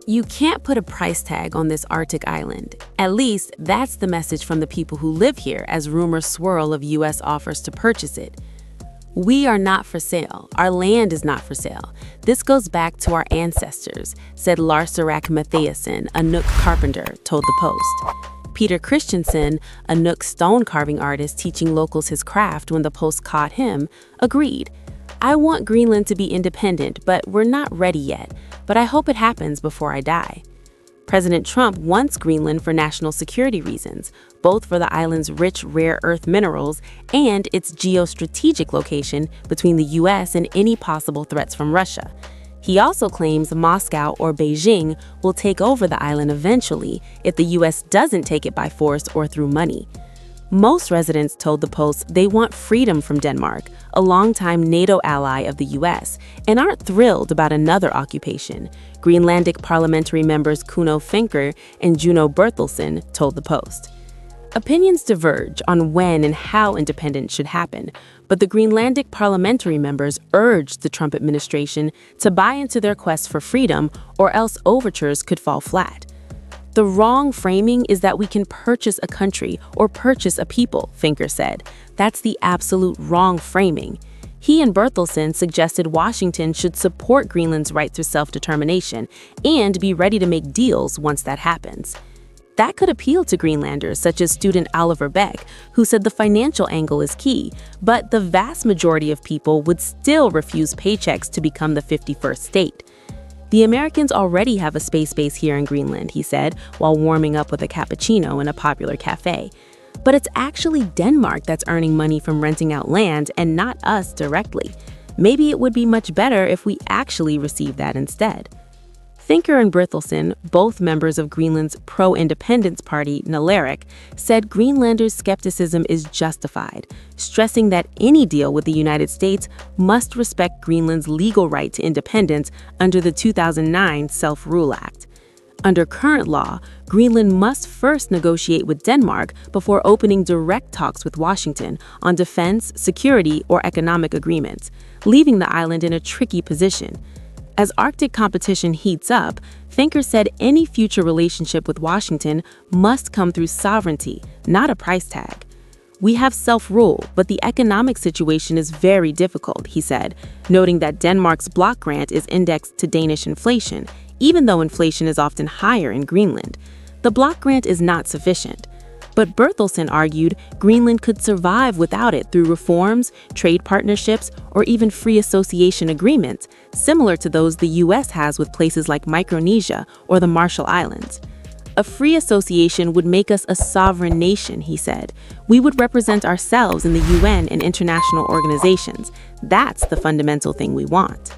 You can't put a price tag on this Arctic island. At least, that's the message from the people who live here as rumors swirl of U.S. offers to purchase it. We are not for sale. Our land is not for sale. This goes back to our ancestors, said Larserak Matthiessen, a Nuuk carpenter, told the Post. Peter Kristiansen, a Nuuk stone carving artist teaching locals his craft when the Post caught him, agreed. I want Greenland to be independent, but we're not ready yet. But I hope it happens before I die. President Trump wants Greenland for national security reasons, both for the island's rich rare earth minerals and its geostrategic location between the U.S. and any possible threats from Russia. He also claims Moscow or Beijing will take over the island eventually if the U.S. doesn't take it by force or through money. Most residents told the Post they want freedom from Denmark, a longtime NATO ally of the U.S., and aren't thrilled about another occupation. Greenlandic parliamentary members Kuno Finker and Juno Bertelsen told the Post. Opinions diverge on when and how independence should happen, but the Greenlandic parliamentary members urged the Trump administration to buy into their quest for freedom, or else overtures could fall flat. The wrong framing is that we can purchase a country or purchase a people, Finker said. That's the absolute wrong framing. He and Bertelsen suggested Washington should support Greenland's right to self-determination and be ready to make deals once that happens. That could appeal to Greenlanders such as student Oliver Beck, who said the financial angle is key, but the vast majority of people would still refuse paychecks to become the 51st state. The Americans already have a space base here in Greenland, he said, while warming up with a cappuccino in a popular cafe. But it's actually Denmark that's earning money from renting out land and not us directly. Maybe it would be much better if we actually received that instead. Finker and Bertelsen, both members of Greenland's pro-independence party, Larserak, said Greenlanders' skepticism is justified, stressing that any deal with the United States must respect Greenland's legal right to independence under the 2009 Self-Rule Act. Under current law, Greenland must first negotiate with Denmark before opening direct talks with Washington on defense, security, or economic agreements, leaving the island in a tricky position. As Arctic competition heats up, Finker said any future relationship with Washington must come through sovereignty, not a price tag. We have self-rule, but the economic situation is very difficult, he said, noting that Denmark's block grant is indexed to Danish inflation, even though inflation is often higher in Greenland. The block grant is not sufficient. But Bertelsen argued Greenland could survive without it through reforms, trade partnerships, or even free association agreements, similar to those the U.S. has with places like Micronesia or the Marshall Islands. A free association would make us a sovereign nation, he said. We would represent ourselves in the UN and international organizations. That's the fundamental thing we want.